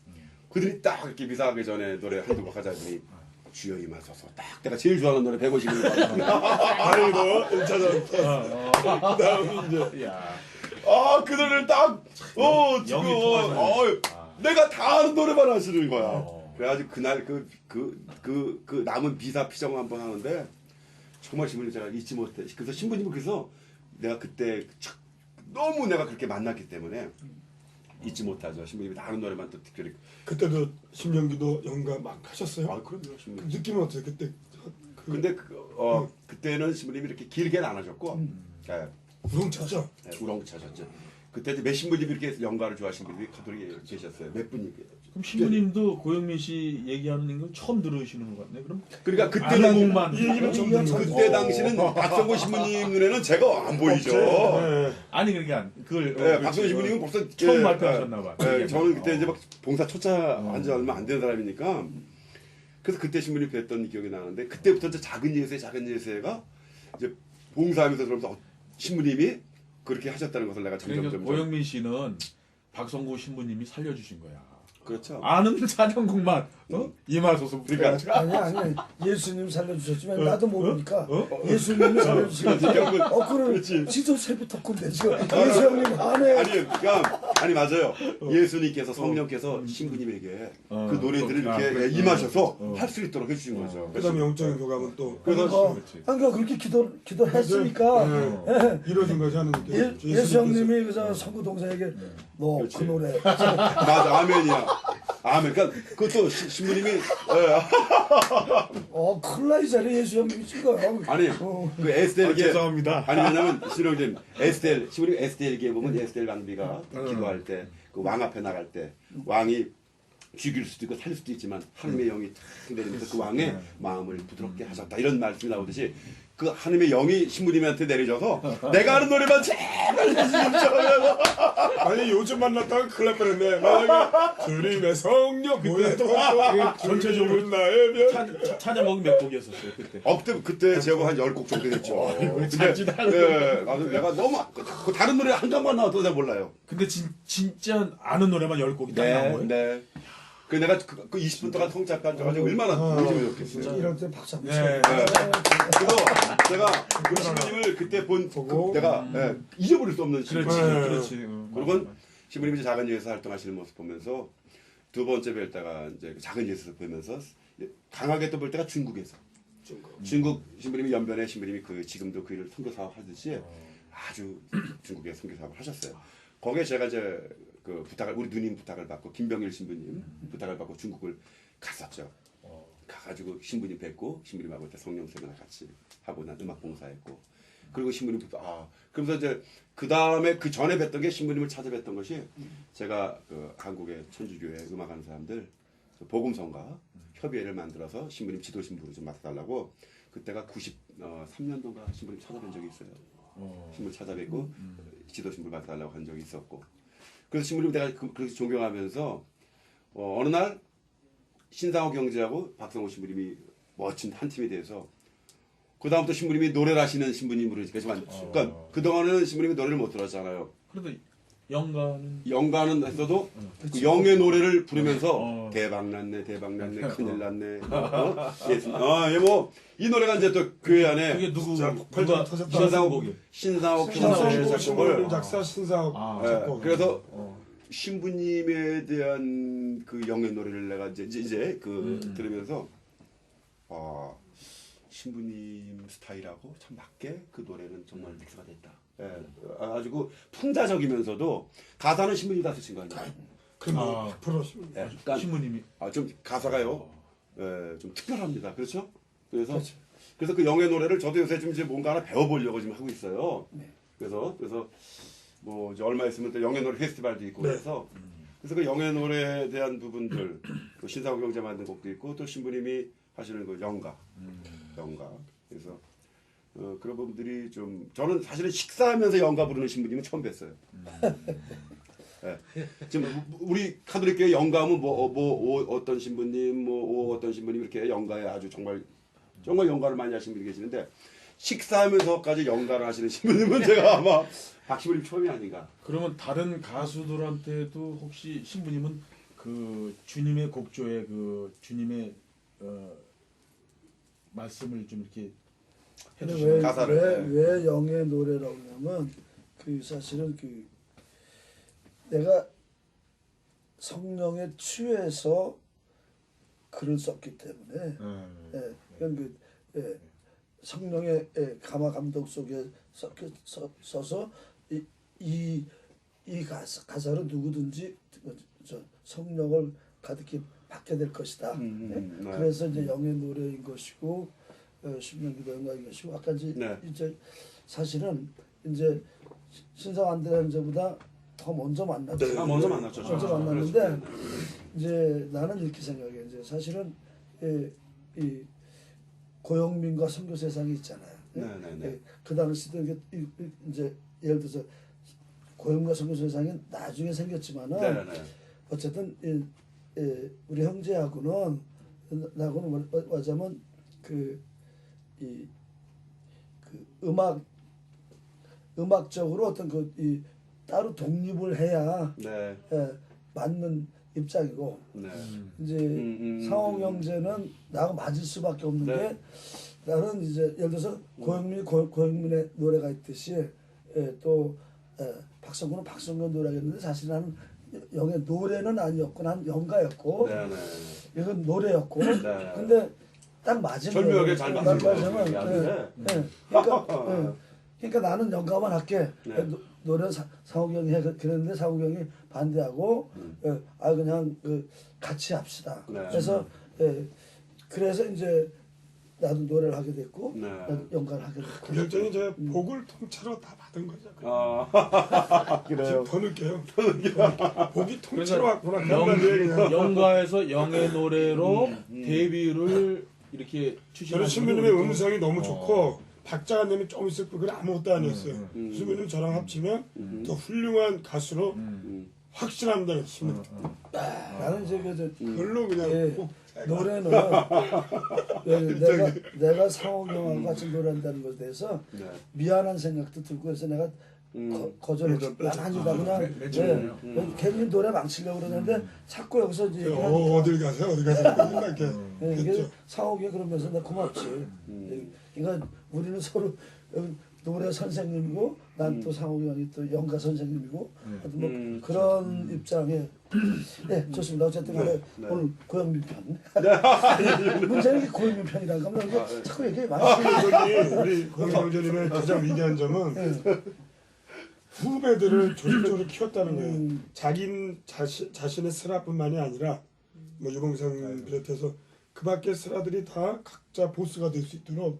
그들이 딱 이렇게 미사하기 전에 노래 한두 곡 하자 했더니 주여 임하소서 딱 내가 제일 좋아하는 노래 150일 아이고 1차전 그다음 이제 그 노래를 딱 지금 내가 다 아는 노래만 하시는 거야. 그래가지고 그날 그 남은 비사 피정을 한번 하는데 정말 신부님 제가 잊지 못해. 그래서 신부님은 그래서 내가 그때 너무 내가 그렇게 만났기 때문에 잊지 못하죠. 신부님이 다른 노래만 또 특별히. 그때도 신명기도 연가 막 하셨어요? 그럼요. 신부님. 그 느낌은 어때요? 그때 근데 그때는 신부님이 이렇게 길게는 안 하셨고 우렁차죠? 우렁차셨죠. 그때 이제 몇 신부님이 이렇게 연가를 좋아하시는 분들이 가톨릭에 계셨어요. 몇 분이. 그럼 신부님도 고영민 씨 얘기하는 걸 처음 들으시는 것 같네. 그럼 그러니까 그때는 곡만 이 얘기는 좀 그때 당시는 박성구 신부님 눈에는 제가 안 보이죠. 아니 그러니까 그걸 박성구 신부님은 벌써 처음 발표하셨나 봐. 저는 그때 이제 막 봉사 초짜한 지 얼마 안 된 사람이니까 그래서 그때 신부님 뵀던 기억이 나는데 그때부터 이제 작은 예수가 이제 봉사하면서 그러면서 신부님이 그렇게 하셨다는 것을 내가 그러니까 점점 고영민 씨는 박성구 신부님이 살려주신 거야. 그렇죠. 아는 찬양곡만 이마소서 그러니까 부르니까 아니 예수님 살려주셨지만 어? 나도 모르니까 어? 예수님이 살려주시겠지. 그럼 지도 세부 덕후인데 지금 예수 형님 안에 아니 그러니까 아니 맞아요. 예수님께서 성령께서 신부님에게 그 노래들을 이렇게 그래. 임하셔서 할 수 있도록 해주신 거죠. 그다음에 영적인 교감은 또 그러니까 그러니까 그렇게 기도했으니까 이루어진 거지 하는 게. 예수 형님이 그저 성구 동생에게 너 그 노래 맞아 아멘이야. 아멘. 그러니까 그것도 신부님이 큰일 나이 자리에 예수 형님이 찍어요. 아니 그 에스텔에게 죄송합니다. 아니 왜냐면 신부님 에스텔 신부님 에스텔에게 보면 에스텔 왕비가 기도할 때 그 왕 앞에 나갈 때 왕이 죽일 수도 있고 살릴 수도 있지만 하나님의 영이 탁 내리면서 그 왕의 마음을 부드럽게 하셨다 이런 말씀이 나오듯이 그 하나님의 영이 신부님한테 내려져서 내가 하는 노래만 제발 예수님 처럼 아니 요즘 만났다가 큰일 날 뻔했네. 만약에 주님의 성령 뭐야 또 전체적으로 나의 면 찬양곡 몇 곡이었었어요 그때. 그때 제가 한 10곡 정도 됐죠. 잘 지나가는 네, 나도 내가 너무 그 다른 노래 한 장만 나와도 내가 몰라요. 근데 진짜 아는 노래만 10곡이 딱 나온 거예요? 네. 그 내가 그 20분 동안 성작 앉아가지고 얼마나 요즘에 좋겠어요. 이럴 때 박수 한번 네. 그래서 제가 그 신부님을 그때 보고. 내가 잊어버릴 수 없는 그렇지, 신부님. 그렇지. 그리고 신부님이 작은 예에서 활동하시는 모습 보면서 두 번째 뵐 때가 이제 작은 예에서 보면서 강하게 또 볼 때가 중국에서. 중국 신부님이 연변에 신부님이 그 지금도 그 일을 선교 사업 하듯이 아주 중국에 선교 사업을 하셨어요. 거기에 제가 이제 그 부탁을 우리 누님 부탁을 받고 김병일 신부님 부탁을 받고 중국을 갔었죠. 가가지고 신부님 뵙고 신부님하고 그때 성령 세미나 같이 하고 난 음악 봉사했고 그리고 신부님 그러면서 이제 그 다음에 그 전에 뵀던 게 신부님을 찾아뵀던 것이 제가 그 한국의 천주교회 음악하는 사람들 복음성가 협의회를 만들어서 신부님 지도 신부로 좀 맡아달라고 그때가 93년도인가 신부님 찾아뵌 적이 있어요. 신부님 찾아뵙고 지도 신부를 맡아달라고 한 적이 있었고 그래서 신부님 내가 그렇게 존경하면서 어느 날 신상호 경제하고 박성호 신부님이 멋진 한 팀이 돼서 그 다음부터 신부님이 노래를 하시는 신부님으로 그러니까 그동안은 신부님이 노래를 못 들었잖아요. 그래도 영가는 영가는 했어도 그 영의 노래를 부르면서 대박났네 대박났네 큰일 났네 이 노래가 이제 또 교회 안에 그게 누구 폭발적으로 터졌다. 신상호 신상호 작곡을 작사 신사옥 작곡. 그래서 신부님에 대한 그 영의 노래를 내가 이제 들으면서 신부님 스타일하고 참 맞게 그 노래는 정말 믹스가 됐다. 아주 그 풍자적이면서도 가사는 신부님이 다 쓰신 거 아니에요? 그럼 100% 그러니까 신부님이 좀 가사가요. 좀 특별합니다. 그렇죠? 그래서 그 영의 노래를 저도 요새 좀 이제 뭔가 하나 배워보려고 지금 하고 있어요. 그래서 뭐 이제 얼마 있으면 또 영의 노래 페스티벌도 있고 그래서 그 영의 노래에 대한 부분들 또 신사고 경제 만든 곡도 있고 또 신부님이 하시는 그 영가 그래서 그런 부분들이 좀 저는 사실은 식사하면서 영가 부르는 신부님은 처음 뵀어요. 지금 우리 카톨릭교회 영가하면 어떤 신부님 어떤 신부님 이렇게 영가에 아주 정말 영가를 많이 하시는 분이 계시는데 식사하면서까지 영가를 하시는 신부님은 제가 아마 박신부님 처음이 아닌가. 그러면 다른 가수들한테도 혹시 신부님은 그 주님의 곡조에 그 주님의 말씀을 좀 이렇게 해주시는 가사를 왜 영의 노래라고 하냐면 그 사실은 그 내가 성령에 취해서 글을 썼기 때문에 성령의 감화 감동 속에 써서 이 가사로 누구든지 성령을 가득히 받게 될 것이다. 그래서 이제 영의 노래인 것이고 신명기도인 것이고 아까 이제 사실은 이제 신상 안드레안제보다 더 먼저 만났죠. 먼저 만났죠. 먼저 만났는데 이제 나는 이렇게 생각해. 이제 사실은 이 고영민과 선교 세상이 있잖아요. 그 당시도 이제 예를 들어서 고영민과 선교 세상이 나중에 생겼지만은 어쨌든 우리 형제하고는 나하고는 말하자면 그 음악 음악적으로 어떤 이 따로 독립을 해야 네. 맞는 입장이고 네. 이제 상호 형제는 나하고 맞을 수밖에 없는 네. 게 나는 이제 예를 들어서 고영민의 노래가 있듯이 또 박성근은 박성근 노래겠는데 사실 나는 영의 노래는 아니었고 난 연가였고 네. 이건 노래였고 네. 근데 딱 맞은 절묘하게 잘 맞은 거예요. 거예요. 그러니까 나는 연가만 할게. 네. 노래 상욱이 형이 해 그랬는데 상욱이 형이 반대하고 그냥 같이 합시다. 네. 그래서 이제 나도 노래를 하게 됐고 네. 나도 연가를 하게 됐고. 그 결정이 제 복을 통째로 다 받은 거죠. 그래요. 더 늦게요. 복이 통째로 그러니까 왔구나. 그런 얘기냐. 영가에서 영의 노래로 데뷔를 이렇게 저는 추진하시고 신부님의 음성이 너무 좋고 박자가님이 좀 있을 뿐 그건 아무것도 아니었어요. 신부님 저랑 합치면 더 훌륭한 가수로 확신합니다. 신부님. 나는 이제 별로 그냥 꼭 노래는 내가 상욱이 형하고 같이 노래한다는 것에 대해서 미안한 생각도 들고 해서 내가 거절했지. 난 아니다 그냥 괜히 노래 망치려고 그러는데 자꾸 여기서 이제 어딜 가세요? 어디 가세요? 이렇게 이게 상욱이 그러면서 나 고맙지. 그러니까 우리는 서로 노래 선생님이고 난 또 상욱이 형이 또 연가 선생님이고 하여튼 뭐 그런 입장에 네 좋습니다. 어쨌든 간에 오늘 고영민 편 문제는 이게 고영민 편이라고 하면 이게 자꾸 얘기해 많이 우리 고영민님의 가장 위대한 점은 후배들을 조직적으로 키웠다는 거예요. 자신의 슬라뿐만이 아니라 뭐 유봉상 비롯해서 그 밖의 슬라들이 다 각자 보스가 될 수 있도록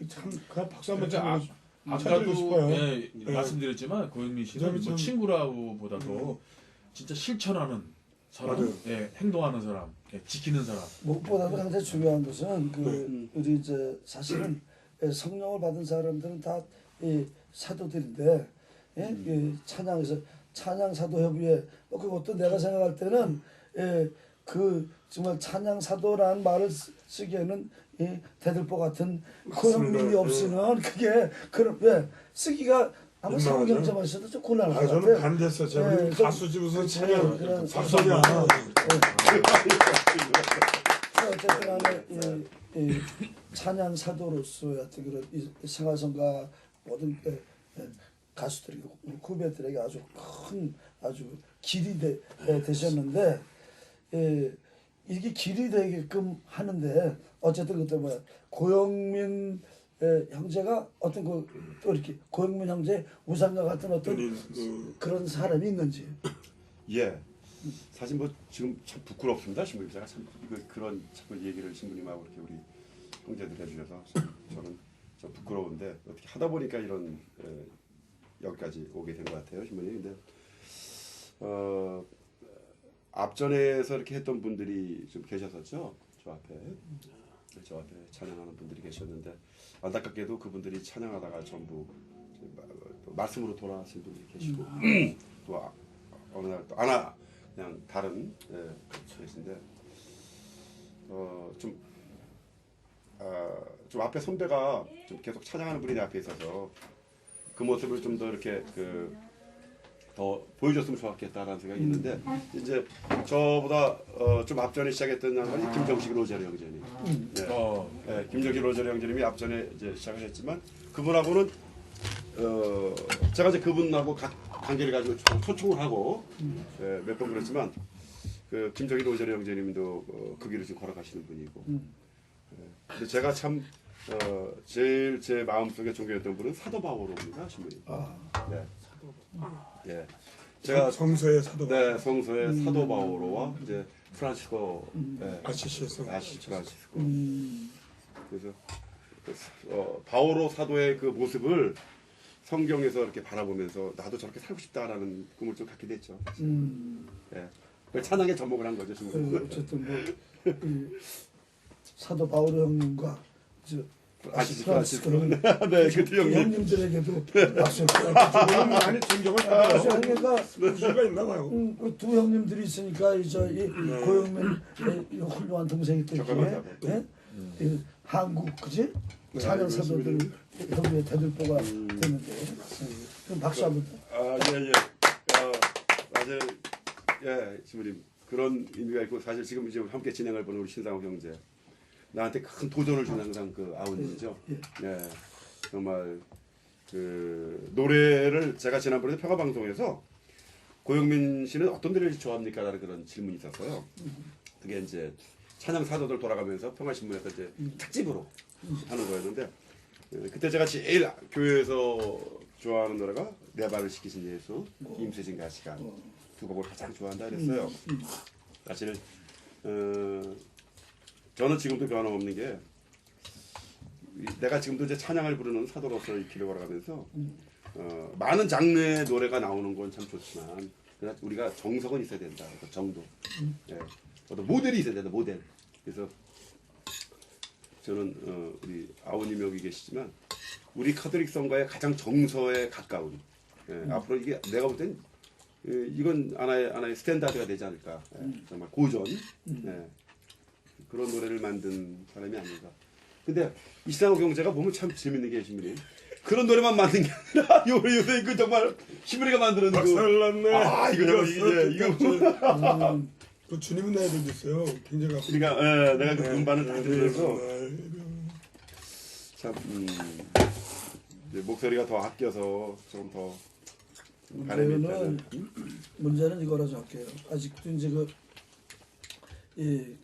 참 박수 한번 쳐주고 아까도 싶어요. 말씀드렸지만 고영민 씨는 뭐 친구라고보다도 진짜 실천하는 사람, 행동하는 사람, 지키는 사람. 무엇보다도 가장 중요한 것은 우리 이제 사실은 성령을 받은 사람들은 다 사도들인데 찬양에서 찬양 사도협의회 그것도 내가 생각할 때는 정말 찬양 사도라는 말을 쓰기에는 대들보 같은 고영민이 없으면 그게 쓰기가 아마 상욱 형제만 있어도 좀 곤란할 것 같아요. 저는 반대했어요. 제가 가수 집에서 찬양 박성이야. 어쨌든 간에 찬양 사도로서 하여튼 그런 생활성가 모든 가수들이 후배들에게 아주 큰 길이 되셨는데 이게 길이 되게끔 하는데 어쨌든 그때 고영민 형제가 어떤 또 이렇게 고영민 형제 우상과 같은 어떤 그런 사람이 있는지. 예. 사실 뭐 지금 참 부끄럽습니다. 신부님 제가 참 그런 자꾸 얘기를 신부님하고 이렇게 우리 형제들 해주셔서 저는 좀 부끄러운데 어떻게 하다 보니까 이런 여기까지 오게 된 것 같아요, 신부님. 근데 앞전에서 이렇게 했던 분들이 좀 계셨었죠. 저 앞에 찬양하는 분들이 계셨는데 안타깝게도 그분들이 찬양하다가 전부 말씀으로 돌아가신 분들이 계시고 또 어느 날 또 그냥 다른 계신데 좀 앞에 선배가 좀 계속 찬양하는 분이 내 앞에 있어서 그 모습을 좀 더 이렇게 더 보여줬으면 좋았겠다라는 생각이 있는데 이제 저보다 좀 앞전에 시작했던 양반이 김정식 로제르 형제님. 김정식 로제르 형제님이 앞전에 이제 시작을 했지만 그분하고는 제가 이제 그분하고 관계를 가지고 소통을 하고 몇 번 그랬지만 그 김정식 로제르 형제님도 그 길을 지금 걸어가시는 분이고. 근데 제가 참 제일 제 마음속에 존경했던 분은 사도 바오로입니다, 신부님. 네. 예, 제가 성서의 사도. 네, 성서의 사도 바오로와 이제 프란시스코 아시시에서. 프란시스코. 그래서 바오로 사도의 그 모습을 성경에서 이렇게 바라보면서 나도 저렇게 살고 싶다라는 꿈을 좀 갖게 됐죠. 예, 찬양에 접목을 한 거죠, 지금. 어쨌든 사도 바오로 형님과 프란시스코. 네, 그때 형님들에게도 박수. 너무 많이 존경을 받아요. 그러니까 이유가 있나 봐요. 두 형님들이 있으니까 이 고영민 훌륭한 동생이 또 있기에 한국 그지? 찬양 사도들 협의회 대들보가 되는데 그럼 박수 한번. 예. 맞아요. 예, 지부님. 그런 의미가 있고, 사실 지금 이제 함께 진행을 보는 우리 신상호 형제. 나한테 큰 도전을 주는 항상 그 아우님이죠. 예. 정말, 노래를 제가 지난번에 평화방송에서 고영민 씨는 어떤 노래를 좋아합니까? 라는 그런 질문이 있었어요. 그게 이제 찬양 사도들 돌아가면서 평화신문에서 이제 특집으로 하는 거였는데, 그때 제가 제일 교회에서 좋아하는 노래가 내 발을 시키신 예수, 임세진 가시가 두 곡을 가장 좋아한다 그랬어요. 사실 저는 지금도 변함없는 게 내가 지금도 이제 찬양을 부르는 사도로서 길을 걸어가면서 많은 장르의 노래가 나오는 건 참 좋지만 그러나 우리가 정석은 있어야 된다. 그 정도. 예. 어떤 모델이 있어야 된다. 모델. 그래서 저는 우리 아우님 여기 계시지만 우리 카톨릭 성가의 가장 정서에 가까운 앞으로 이게 내가 볼 땐 이건 하나의 스탠다드가 되지 않을까. 정말 고전 그런 노래를 만든 사람이 아닌가. 근데 이상호 경제가 보면 참 재밌는 게 신부님 그런 노래만 만든 게 아니라 요새 그 정말 신부리가 만드는 박살났네. 이거 그 주님은 나이 들었어요. 굉장히 아프다. 그러니까 내가 그 음반을 다 들으면서 참 이제 목소리가 더 아껴서 좀 더 가려면 문제는 이거라 생각해요. 아직도 이제 이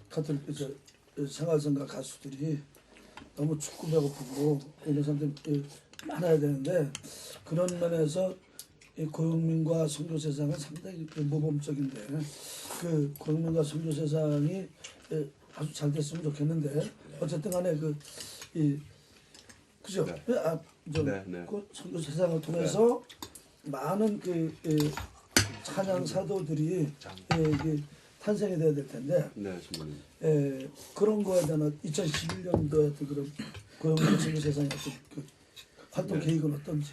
카톨릭 생활성가 가수들이 너무 춥고 배고프고 이런 사람들이 많아야 되는데 그런 면에서 이 고영민과 선교 세상은 상당히 모범적인데 그 고영민과 선교 세상이 아주 잘 됐으면 좋겠는데 어쨌든 간에 그죠? 그 선교 세상을 통해서 많은 찬양 사도들이 탄생이 돼야 될 텐데 그런 거에 대한 2011년도에 그런 고영민 선교 세상의 어떤 활동 계획은 어떤지.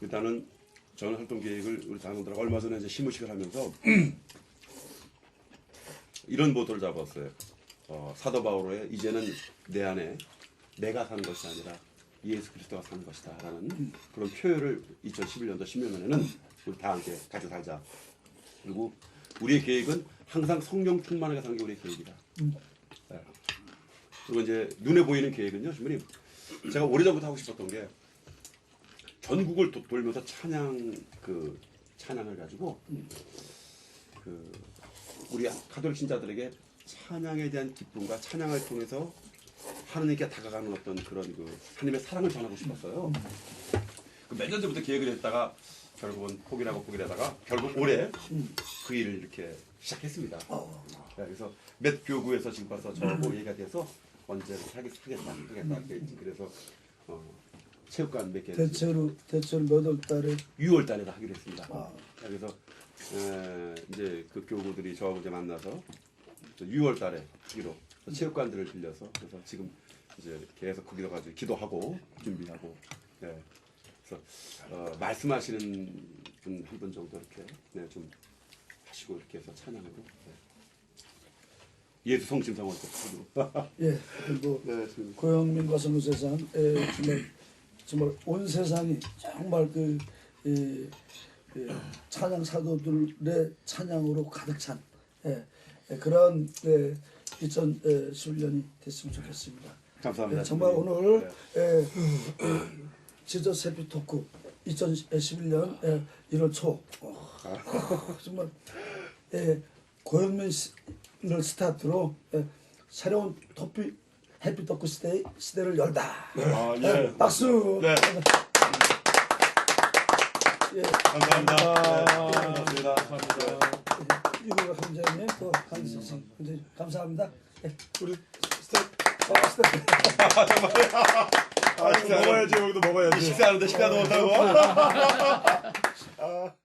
일단은 저는 활동 계획을 우리 장로들하고 얼마 전에 이제 시무식을 하면서 이런 모토를 잡았어요. 사도 바오로의 이제는 내 안에 내가 사는 것이 아니라 예수 그리스도가 사는 것이다 라는 그런 표현을 2011년도 신명년에는 우리 다 함께 가지고 살자. 그리고 우리의 계획은 항상 성령 충만하게 사는 게 우리의 계획이다. 그리고 이제 눈에 보이는 계획은요, 신부님 제가 오래전부터 하고 싶었던 게 전국을 돌면서 찬양을 가지고 우리 카톨릭 신자들에게 찬양에 대한 기쁨과 찬양을 통해서 하느님께 다가가는 어떤 그런 하나님의 사랑을 전하고 싶었어요. 몇 년 전부터 계획을 했다가 결국은 포기를 하다가 결국 올해 그 일을 이렇게 시작했습니다. 그래서 몇 교구에서 지금 봐서 저하고 얘기가 돼서 언제 하겠다. 그래서 체육관 몇 개. 대체로 몇 월 달에? 6월 달에 하기로 했습니다. 그래서 이제 그 교구들이 저하고 이제 만나서 6월 달에 하기로 체육관들을 빌려서 그래서 지금 이제 계속 거기다 가지고 기도하고 준비하고 그래서 말씀하시는 분 한 분 정도 이렇게 좀 하시고 이렇게 해서 찬양으로 예수 성심성을 또 고영민과 선교 세상 정말 온 세상이 정말 찬양 사도들의 찬양으로 가득 찬 그런 2011년이 됐으면 좋겠습니다. 감사합니다. 정말 오늘 지저스 해피 토크 2011년 1월 초 정말 고영민을 스타트로 새로운 해피 토크 시대를 열다. 박수. 감사합니다. 감사합니다. 이거 감사님 또 강기선 굉장히 감사합니다. 우리 스텝. 먹어야지 여기도 먹어야지. 식사하는데 식사도 못하고.